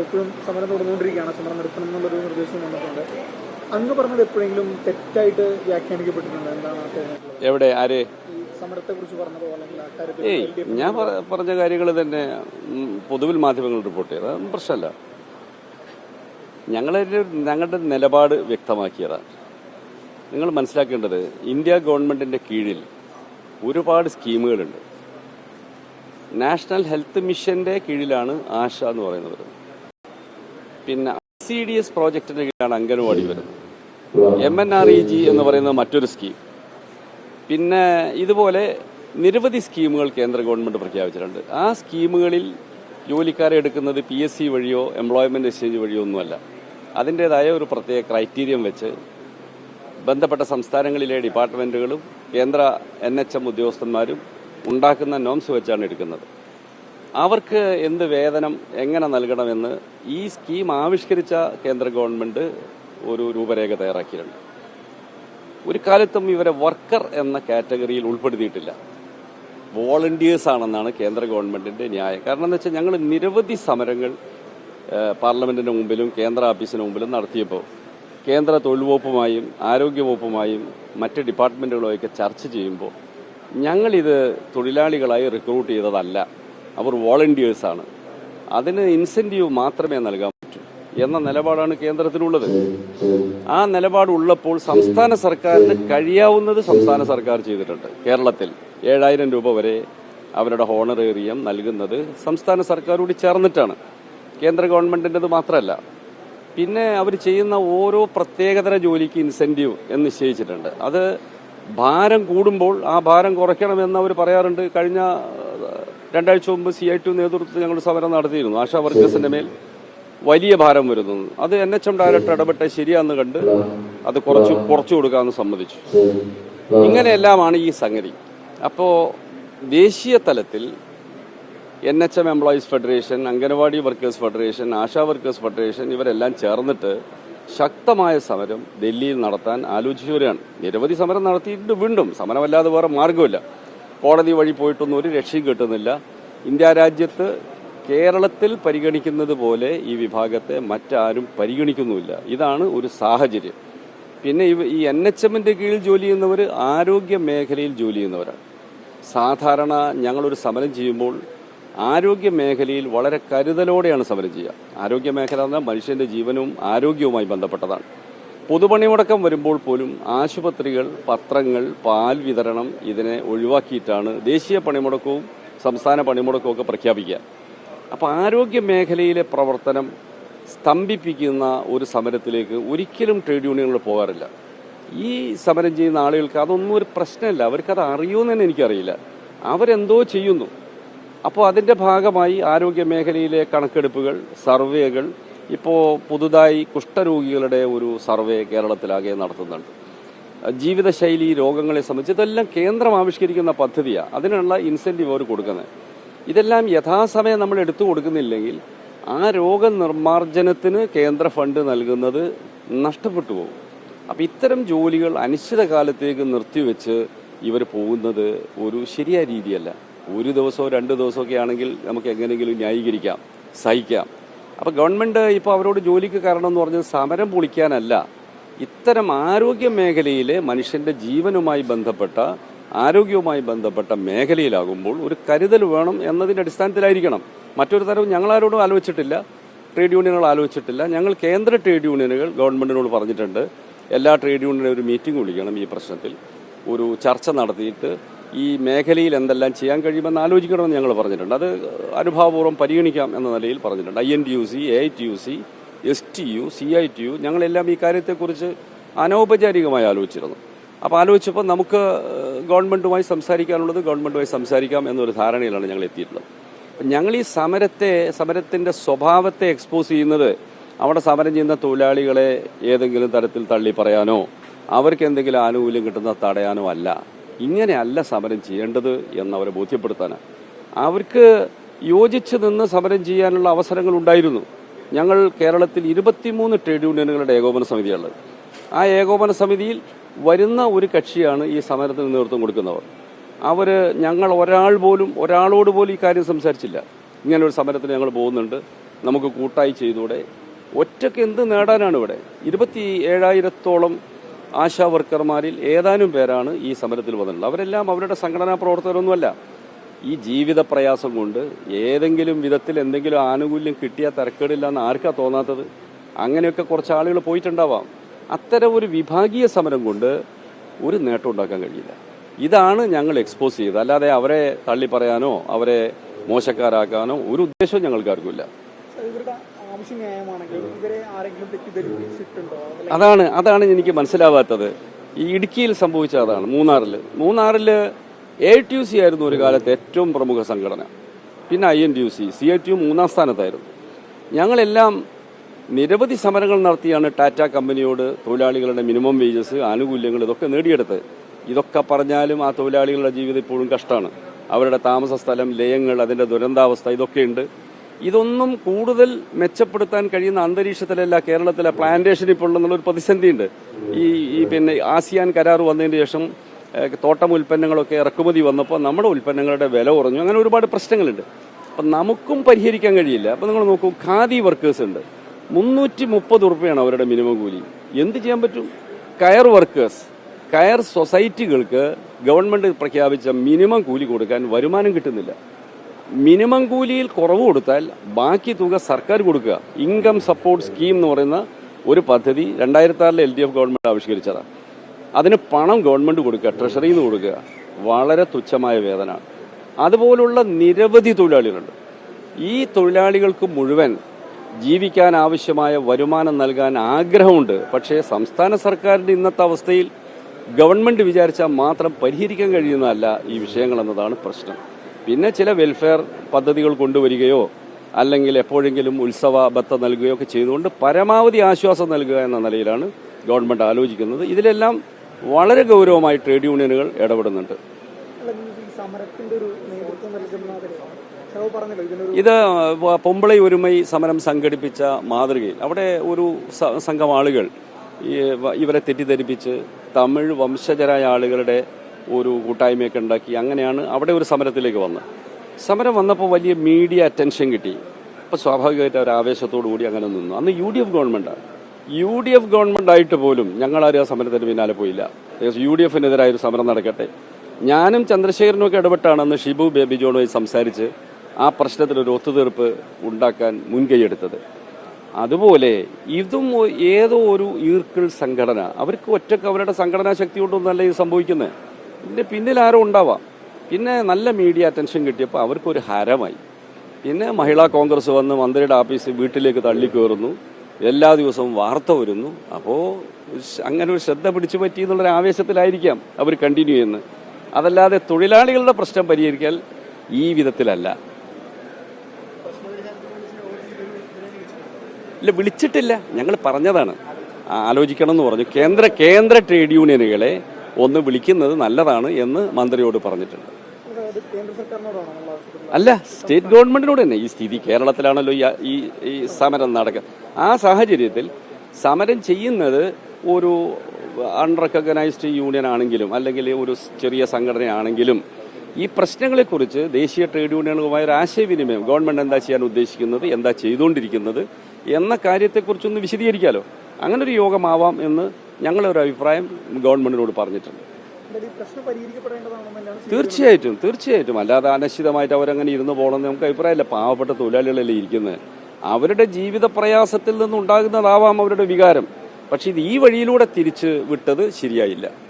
ഇപ്പോഴും സമരം തുടർന്നുകൊണ്ടിരിക്കുകയാണ്. സമരം നിർത്തണം എന്നുള്ളൊരു നിർദ്ദേശം വന്നിട്ടുണ്ട്. അങ്ങ് പറഞ്ഞത് എപ്പോഴെങ്കിലും തെറ്റായിട്ട് വ്യാഖ്യാനിക്കപ്പെട്ടിട്ടുണ്ട്? എന്താണ് എവിടെ ആര് സമരത്തെ കുറിച്ച് പറഞ്ഞതോ അല്ലെങ്കിൽ ഞാൻ പറഞ്ഞ കാര്യങ്ങൾ തന്നെ പൊതുവിൽ മാധ്യമങ്ങൾ റിപ്പോർട്ട് ചെയ്തത് അതൊന്നും പ്രശ്നമല്ല. ഞങ്ങളുടെ നിലപാട് വ്യക്തമാക്കിയതാണ്. നിങ്ങൾ മനസ്സിലാക്കേണ്ടത് ഇന്ത്യ ഗവൺമെന്റിന്റെ കീഴിൽ ഒരുപാട് സ്കീമുകളുണ്ട്. നാഷണൽ ഹെൽത്ത് മിഷന്റെ കീഴിലാണ് ആശ എന്ന് പറയുന്നത്. പിന്നെ ICDS പ്രോജക്റ്റിന്റെ കീഴിലാണ് അംഗൻവാടി വരുന്നത്. MNREG എന്ന് പറയുന്നത് മറ്റൊരു സ്കീം. പിന്നെ ഇതുപോലെ നിരവധി സ്കീമുകൾ കേന്ദ്ര ഗവൺമെന്റ് പ്രഖ്യാപിച്ചിട്ടുണ്ട്. ആ സ്കീമുകളിൽ ജോലിക്കാരെ എടുക്കുന്നത് PSC വഴിയോ എംപ്ലോയ്മെന്റ് എക്സ്ചേഞ്ച് വഴിയോ ഒന്നുമല്ല. അതിൻ്റെതായ ഒരു പ്രത്യേക ക്രൈറ്റീരിയം വെച്ച് ബന്ധപ്പെട്ട സംസ്ഥാനങ്ങളിലെ ഡിപ്പാർട്ട്മെന്റുകളും കേന്ദ്ര NHM ഉദ്യോഗസ്ഥന്മാരും ഉണ്ടാക്കുന്ന നോംസ് വെച്ചാണ് എടുക്കുന്നത്. അവർക്ക് എന്ത് വേതനം എങ്ങനെ നൽകണമെന്ന് ഈ സ്കീം ആവിഷ്കരിച്ച കേന്ദ്ര ഗവൺമെന്റ് ഒരു രൂപരേഖ തയ്യാറാക്കിയിട്ടുണ്ട്. ഒരു കാലത്തും ഇവരെ വർക്കർ എന്ന കാറ്റഗറിയിൽ ഉൾപ്പെടുത്തിയിട്ടില്ല. വോളണ്ടിയേഴ്സ് ആണെന്നാണ് കേന്ദ്ര ഗവൺമെന്റിന്റെ ന്യായം. കാരണം എന്താ വെച്ചാൽ ഞങ്ങൾ നിരവധി സമരങ്ങൾ പാർലമെന്റിന് മുമ്പിലും കേന്ദ്ര ഓഫീസിന് മുമ്പിലും നടത്തിയപ്പോൾ കേന്ദ്ര തൊഴിൽ വകുപ്പുമായും ആരോഗ്യ വകുപ്പുമായും മറ്റ് ഡിപ്പാർട്ട്മെന്റുകളുമായൊക്കെ ചർച്ച ചെയ്യുമ്പോൾ ഞങ്ങളിത് തൊഴിലാളികളായി റിക്രൂട്ട് ചെയ്തതല്ല, അവർ വോളണ്ടിയേഴ്സാണ്, അതിന് ഇൻസെന്റീവ് മാത്രമേ നൽകാൻ പറ്റൂ എന്ന നിലപാടാണ് കേന്ദ്രത്തിനുള്ളത്. ആ നിലപാടുള്ളപ്പോൾ സംസ്ഥാന സർക്കാരിന് കഴിയാവുന്നത് സംസ്ഥാന സർക്കാർ ചെയ്തിട്ടുണ്ട്. കേരളത്തിൽ 7,000 രൂപ വരെ അവരുടെ ഹോണറേറിയം നൽകുന്നത് സംസ്ഥാന സർക്കാരോട് ചേർന്നിട്ടാണ്, കേന്ദ്ര ഗവൺമെന്റിൻ്റെത് മാത്രമല്ല. പിന്നെ അവർ ചെയ്യുന്ന ഓരോ പ്രത്യേകതര ജോലിക്ക് ഇൻസെന്റീവ് എന്ന് നിശ്ചയിച്ചിട്ടുണ്ട്. അത് ഭാരം കൂടുമ്പോൾ ആ ഭാരം കുറയ്ക്കണമെന്ന് അവർ പറയാറുണ്ട്. കഴിഞ്ഞ 2 ആഴ്ച മുമ്പ് CITU നേതൃത്വത്തിൽ ഞങ്ങൾ സമരം നടത്തിയിരുന്നു. ആശാ വർക്കേഴ്സിന്റെ മേൽ വലിയ ഭാരം വരുന്നു. അത് NHM ഡയറക്ടർ ഇടപെട്ട് ശരിയാന്ന് കണ്ട് അത് കുറച്ചു കൊടുക്കാമെന്ന് സമ്മതിച്ചു. ഇങ്ങനെയെല്ലാമാണ് ഈ സംഗതി. അപ്പോൾ ദേശീയ തലത്തിൽ NHM employees federation, anganwadi workers federation, ASHA workers federation ഇവരെല്ലാം ചേർന്നിട്ട് ശക്തമായ സമരം ഡൽഹിയിൽ നടത്താൻ ആലോചിച്ചവരാണ്. നിരവധി സമരം നടത്തിയിട്ടുണ്ട്. വീണ്ടും സമരമല്ലാതെ വേറെ മാർഗമില്ല. കോടതി വഴി പോയിട്ടൊന്നും ഒരു രക്ഷയും കിട്ടുന്നില്ല. ഇന്ത്യ രാജ്യത്ത് കേരളത്തിൽ പരിഗണിക്കുന്നത് പോലെ ഈ വിഭാഗത്തെ മറ്റാരും പരിഗണിക്കുന്നുമില്ല. ഇതാണ് ഒരു സാഹചര്യം. പിന്നെ ഈ NHMന്റെ കീഴിൽ ജോലി ചെയ്യുന്നവർ ആരോഗ്യ മേഖലയിൽ ജോലി ചെയ്യുന്നവരാണ്. സാധാരണ ഞങ്ങളൊരു സമരം ചെയ്യുമ്പോൾ ആരോഗ്യ മേഖലയിൽ വളരെ കരുതലോടെയാണ് സമരം ചെയ്യുക. ആരോഗ്യ മേഖല എന്നാൽ മനുഷ്യന്റെ ജീവനും ആരോഗ്യവുമായി ബന്ധപ്പെട്ടതാണ്. പൊതുപണിമുടക്കം വരുമ്പോൾ പോലും ആശുപത്രികൾ, പത്രങ്ങൾ, പാൽ വിതരണം ഇതിനെ ഒഴിവാക്കിയിട്ടാണ് ദേശീയ പണിമുടക്കവും സംസ്ഥാന പണിമുടക്കവും ഒക്കെ പ്രഖ്യാപിക്കുക. അപ്പോൾ ആരോഗ്യ മേഖലയിലെ പ്രവർത്തനം സ്തംഭിപ്പിക്കുന്ന ഒരു സമരത്തിലേക്ക് ഒരിക്കലും ട്രേഡ് യൂണിയനുകൾ പോകാറില്ല. ഈ സമരം ചെയ്യുന്ന ആളുകൾക്ക് അതൊന്നും ഒരു പ്രശ്നമല്ല. അവർക്കത് അറിയുമെന്ന് തന്നെ എനിക്കറിയില്ല. അവരെന്തോ ചെയ്യുന്നു. അപ്പോൾ അതിൻ്റെ ഭാഗമായി ആരോഗ്യ മേഖലയിലെ കണക്കെടുപ്പുകൾ, സർവേകൾ, ഇപ്പോൾ പുതുതായി കുഷ്ഠരോഗികളുടെ ഒരു സർവേ കേരളത്തിലാകെ നടത്തുന്നുണ്ട്. ജീവിതശൈലി രോഗങ്ങളെ സംബന്ധിച്ച് ഇതെല്ലാം കേന്ദ്രം ആവിഷ്കരിക്കുന്ന പദ്ധതിയാണ്. അതിനുള്ള ഇൻസെന്റീവ് അവർ കൊടുക്കുന്നത്. ഇതെല്ലാം യഥാസമയം നമ്മൾ എടുത്തു കൊടുക്കുന്നില്ലെങ്കിൽ ആ രോഗനിർമ്മാർജ്ജനത്തിന് കേന്ദ്ര ഫണ്ട് നൽകുന്നത് നഷ്ടപ്പെട്ടു പോകും. അപ്പം ഇത്തരം ജോലികൾ അനിശ്ചിതകാലത്തേക്ക് നിർത്തിവെച്ച് ഇവർ പോകുന്നത് ഒരു ശരിയായ രീതിയല്ല. ഒരു ദിവസമോ 2 ദിവസമൊക്കെ ആണെങ്കിൽ നമുക്ക് എങ്ങനെയെങ്കിലും ന്യായീകരിക്കാം, സഹിക്കാം. അപ്പോൾ ഗവൺമെന്റ് ഇപ്പോൾ അവരോട് ജോലിക്ക് കാരണം എന്ന് പറഞ്ഞത് സമരം പൊളിക്കാനല്ല, ഇത്തരം ആരോഗ്യ മേഖലയിലെ മനുഷ്യന്റെ ജീവനുമായി ബന്ധപ്പെട്ട ആരോഗ്യവുമായി ബന്ധപ്പെട്ട മേഖലയിലാകുമ്പോൾ ഒരു കരുതൽ വേണം എന്നതിൻ്റെ അടിസ്ഥാനത്തിലായിരിക്കണം. മറ്റൊരു തരവും ഞങ്ങളാരോടും ആലോചിച്ചിട്ടില്ല, ട്രേഡ് യൂണിയനുകൾ ആലോചിച്ചിട്ടില്ല. ഞങ്ങൾ കേന്ദ്ര ട്രേഡ് യൂണിയനുകൾ ഗവൺമെന്റിനോട് പറഞ്ഞിട്ടുണ്ട്, എല്ലാ ട്രേഡ് യൂണിയനും ഒരു മീറ്റിംഗ് വിളിക്കണം, ഈ പ്രശ്നത്തിൽ ഒരു ചർച്ച നടത്തിയിട്ട് ഈ മേഖലയിൽ എന്തെല്ലാം ചെയ്യാൻ കഴിയുമെന്ന് ആലോചിക്കണമെന്ന് ഞങ്ങൾ പറഞ്ഞിട്ടുണ്ട്. അത് അനുഭാവപൂർവ്വം പരിഗണിക്കാം എന്ന നിലയിൽ പറഞ്ഞിട്ടുണ്ട്. INTUC, AITUC, STU, CITU ഞങ്ങളെല്ലാം ഈ കാര്യത്തെക്കുറിച്ച് അനൗപചാരികമായി ആലോചിച്ചിരുന്നു. അപ്പോൾ ആലോചിച്ചപ്പോൾ നമുക്ക് ഗവൺമെന്റുമായി സംസാരിക്കാനുള്ളത് ഗവൺമെന്റുമായി സംസാരിക്കാം എന്നൊരു ധാരണയിലാണ് ഞങ്ങൾ എത്തിയിട്ടുള്ളത്. ഞങ്ങൾ ഈ സമരത്തിന്റെ സ്വഭാവത്തെ എക്സ്പോസ് ചെയ്യുന്നത് അവിടെ സമരം ചെയ്യുന്ന തൊഴിലാളികളെ ഏതെങ്കിലും തരത്തിൽ തള്ളി പറയാനോ അവർക്ക് എന്തെങ്കിലും ആനുകൂല്യം കിട്ടുന്ന തടയാനോ അല്ല. ഇങ്ങനെയല്ല സമരം ചെയ്യേണ്ടത് എന്നവരെ ബോധ്യപ്പെടുത്താനാണ്. അവർക്ക് യോജിച്ച് നിന്ന് സമരം ചെയ്യാനുള്ള അവസരങ്ങൾ ഉണ്ടായിരുന്നു. ഞങ്ങൾ കേരളത്തിൽ 23 ട്രേഡ് യൂണിയനുകളുടെ ഏകോപന സമിതിയുള്ളത്. ആ ഏകോപന സമിതിയിൽ വരുന്ന ഒരു കക്ഷിയാണ് ഈ സമരത്തിന് നേതൃത്വം കൊടുക്കുന്നവർ. ഞങ്ങൾ ഒരാളോട് പോലും ഈ കാര്യം സംസാരിച്ചില്ല. ഇങ്ങനൊരു സമരത്തിന് ഞങ്ങൾ പോകുന്നുണ്ട്, നമുക്ക് കൂട്ടായി ചെയ്തൂടെ? ഒറ്റയ്ക്ക് എന്ത് നേടാനാണ് ഇവിടെ? 27,000-ഓളം ആശാ വർക്കർമാരിൽ ഏതാനും പേരാണ് ഈ സമരത്തിൽ വന്നിട്ടുള്ളത്. അവരെല്ലാം അവരുടെ സംഘടനാ പ്രവർത്തകരൊന്നുമല്ല. ഈ ജീവിത പ്രയാസം കൊണ്ട് ഏതെങ്കിലും വിധത്തിൽ എന്തെങ്കിലും ആനുകൂല്യം കിട്ടിയാൽ തരക്കേടില്ല എന്ന് ആർക്കാ തോന്നാത്തത്? അങ്ങനെയൊക്കെ കുറച്ച് ആളുകൾ പോയിട്ടുണ്ടാവാം. അത്തരം ഒരു വിഭാഗീയ സമരം കൊണ്ട് ഒരു നേട്ടം ഉണ്ടാക്കാൻ കഴിയില്ല. ഇതാണ് ഞങ്ങൾ എക്സ്പോസ് ചെയ്തത്. അല്ലാതെ അവരെ തള്ളി പറയാനോ അവരെ മോശക്കാരാക്കാനോ ഒരു ഉദ്ദേശവും ഞങ്ങൾക്കാർക്കില്ല. അതാണ് എനിക്ക് മനസ്സിലാവാത്തത്. ഈ ഇടുക്കിയിൽ സംഭവിച്ച അതാണ്. മൂന്നാറിൽ AITUC ആയിരുന്നു ഒരു കാലത്ത് ഏറ്റവും പ്രമുഖ സംഘടന. പിന്നെ INTUC, CITU 3-ാം സ്ഥാനത്തായിരുന്നു. ഞങ്ങളെല്ലാം നിരവധി സമരങ്ങൾ നടത്തിയാണ് ടാറ്റ കമ്പനിയോട് തൊഴിലാളികളുടെ മിനിമം വേജസ്, ആനുകൂല്യങ്ങൾ ഇതൊക്കെ നേടിയെടുത്ത്. ഇതൊക്കെ പറഞ്ഞാലും ആ തൊഴിലാളികളുടെ ജീവിതം ഇപ്പോഴും കഷ്ടമാണ്. അവരുടെ താമസ സ്ഥലം, ലയങ്ങൾ, അതിൻ്റെ ദുരന്താവസ്ഥ ഇതൊക്കെയുണ്ട്. ഇതൊന്നും കൂടുതൽ മെച്ചപ്പെടുത്താൻ കഴിയുന്ന അന്തരീക്ഷത്തിലല്ല കേരളത്തിലെ പ്ലാന്റേഷൻ ഇപ്പോൾ ഉണ്ടെന്നുള്ളൊരു പ്രതിസന്ധിയുണ്ട്. പിന്നെ ആസിയാൻ കരാർ വന്നതിന് ശേഷം തോട്ടം ഉൽപ്പന്നങ്ങളൊക്കെ ഇറക്കുമതി വന്നപ്പോൾ നമ്മുടെ ഉൽപ്പന്നങ്ങളുടെ വില കുറഞ്ഞു. അങ്ങനെ ഒരുപാട് പ്രശ്നങ്ങളുണ്ട്. അപ്പം നമുക്കും പരിഹരിക്കാൻ കഴിയില്ല. അപ്പം നിങ്ങൾ നോക്കൂ, ഖാദി വർക്കേഴ്സ് ഉണ്ട്, 330 ഉറുപ്പികയാണ് അവരുടെ മിനിമം കൂലി. എന്ത് ചെയ്യാൻ പറ്റും? കയർ വർക്കേഴ്സ്, കയർ സൊസൈറ്റികൾക്ക് ഗവൺമെന്റ് പ്രഖ്യാപിച്ച മിനിമം കൂലി കൊടുക്കാൻ വരുമാനം കിട്ടുന്നില്ല. മിനിമം കൂലിയിൽ കുറവ് കൊടുത്താൽ ബാക്കി തുക സർക്കാർ കൊടുക്കുക. ഇൻകം സപ്പോർട്ട് സ്കീം എന്ന് പറയുന്ന ഒരു പദ്ധതി 2006 LDF ഗവൺമെന്റ് ആവിഷ്കരിച്ചതാണ്. അതിന് പണം ഗവൺമെന്റ് കൊടുക്കുക, ട്രഷറിയിൽ നിന്ന് കൊടുക്കുക. വളരെ തുച്ഛമായ വേതനമാണ്. അതുപോലുള്ള നിരവധി തൊഴിലാളികളുണ്ട്. ഈ തൊഴിലാളികൾക്ക് മുഴുവൻ ജീവിക്കാൻ ആവശ്യമായ വരുമാനം നൽകാൻ ആഗ്രഹമുണ്ട്. പക്ഷേ സംസ്ഥാന സർക്കാരിന്റെ ഇന്നത്തെ അവസ്ഥയിൽ ഗവൺമെന്റ് വിചാരിച്ചാൽ മാത്രം പരിഹരിക്കാൻ കഴിയുന്നതല്ല ഈ വിഷയങ്ങളെന്നതാണ് പ്രശ്നം. പിന്നെ ചില വെൽഫെയർ പദ്ധതികൾ കൊണ്ടുവരികയോ അല്ലെങ്കിൽ എപ്പോഴെങ്കിലും ഉത്സവ ബത്ത നൽകുകയോ ഒക്കെ ചെയ്തുകൊണ്ട് പരമാവധി ആശ്വാസം നൽകുക എന്ന നിലയിലാണ് ഗവൺമെന്റ് ആലോചിക്കുന്നത്. ഇതിലെല്ലാം വളരെ ഗൗരവമായി ട്രേഡ് യൂണിയനുകൾ ഇടപെടുന്നുണ്ട്. ഇത് പൊമ്പളൈ ഒരുമൈ സമരം സംഘടിപ്പിച്ച മാതൃകയിൽ അവിടെ ഒരു സംഘം ആളുകൾ ഇവരെ തെറ്റിദ്ധരിപ്പിച്ച് തമിഴ് വംശജരായ ആളുകളുടെ ഒരു കൂട്ടായ്മയൊക്കെ ഉണ്ടാക്കി. അങ്ങനെയാണ് അവിടെ ഒരു സമരത്തിലേക്ക് വന്നത്. സമരം വന്നപ്പോൾ വലിയ മീഡിയ അറ്റൻഷൻ കിട്ടി. അപ്പോൾ സ്വാഭാവികമായിട്ട് ഒരു ആവേശത്തോടു കൂടി അങ്ങനെ നിന്നു. അന്ന് UDF ഗവൺമെൻറ്റാണ്. UDF ഗവൺമെന്റ് ആയിട്ട് പോലും ഞങ്ങളാരും ആ സമരത്തിന് പിന്നാലെ പോയില്ല. UDFനെതിരായൊരു സമരം നടക്കട്ടെ. ഞാനും ചന്ദ്രശേഖരനും ഒക്കെ ഇടപെട്ടാണ് അന്ന് ഷിബു ബേബി ജോണുമായി സംസാരിച്ച് ആ പ്രശ്നത്തിനൊരു ഒത്തുതീർപ്പ് ഉണ്ടാക്കാൻ മുൻകൈയെടുത്തത്. അതുപോലെ ഇതും ഏതോ ഒരു ഈർക്കിൾ സംഘടന, അവർക്ക് ഒറ്റക്ക് അവരുടെ സംഘടനാ ശക്തി കൊണ്ടൊന്നല്ല ഇത് സംഭവിക്കുന്നത്. ഇതിന്റെ പിന്നിൽ ആരോ ഉണ്ടാവാം. പിന്നെ നല്ല മീഡിയ അറ്റൻഷൻ കിട്ടിയപ്പോൾ അവർക്കൊരു ഹരമായി. പിന്നെ മഹിളാ കോൺഗ്രസ് വന്ന് മന്ത്രിയുടെ ഓഫീസ് വീട്ടിലേക്ക് തള്ളിക്കയറുന്നു. എല്ലാ ദിവസവും വാർത്ത വരുന്നു. അപ്പോൾ അങ്ങനെ ഒരു ശ്രദ്ധ പിടിച്ചു പറ്റി എന്നുള്ളൊരു ആവേശത്തിലായിരിക്കാം അവർ കണ്ടിന്യൂ ചെയ്യുന്നത്. അതല്ലാതെ തൊഴിലാളികളുടെ പ്രശ്നം പരിഹരിക്കാൻ ഈ വിധത്തിലല്ല. ഇല്ല, വിളിച്ചിട്ടില്ല. ഞങ്ങൾ പറഞ്ഞതാണ്, ആലോചിക്കണം എന്ന് പറഞ്ഞു. കേന്ദ്ര ട്രേഡ് യൂണിയനുകളെ ഒന്ന് വിളിക്കുന്നത് നല്ലതാണ് എന്ന് മന്ത്രിയോട് പറഞ്ഞിട്ടുണ്ട്. അല്ല, സ്റ്റേറ്റ് ഗവൺമെന്റിനോട് തന്നെ. ഈ സ്ഥിതി കേരളത്തിലാണല്ലോ ഈ സമരം നടക്കുക. ആ സാഹചര്യത്തിൽ സമരം ചെയ്യുന്നത് ഒരു അൺറെക്കഗ്നൈസ്ഡ് യൂണിയൻ ആണെങ്കിലും അല്ലെങ്കിൽ ഒരു ചെറിയ സംഘടനയാണെങ്കിലും ഈ പ്രശ്നങ്ങളെക്കുറിച്ച് ദേശീയ ട്രേഡ് യൂണിയനുകളുമായ ഒരു ആശയവിനിമയം, ഗവൺമെന്റ് എന്താ ചെയ്യാൻ ഉദ്ദേശിക്കുന്നത്, എന്താ ചെയ്തുകൊണ്ടിരിക്കുന്നത് എന്ന കാര്യത്തെക്കുറിച്ചൊന്ന് വിശദീകരിക്കാമല്ലോ. അങ്ങനൊരു യോഗമാവാം എന്ന് ഞങ്ങളൊരു അഭിപ്രായം ഗവൺമെന്റിനോട് പറഞ്ഞിട്ടുണ്ട്. തീർച്ചയായിട്ടും. അല്ലാതെ അനിശ്ചിതമായിട്ട് അവരങ്ങനെ ഇരുന്ന് പോകണമെന്ന് നമുക്ക് അഭിപ്രായമില്ല. പാവപ്പെട്ട തൊഴിലാളികളല്ലേ ഇരിക്കുന്നത്. അവരുടെ ജീവിത പ്രയാസത്തിൽ നിന്നുണ്ടാകുന്നതാവാം അവരുടെ വികാരം. പക്ഷെ ഇത് ഈ വഴിയിലൂടെ തിരിച്ച് വിട്ടത് ശരിയായില്ല.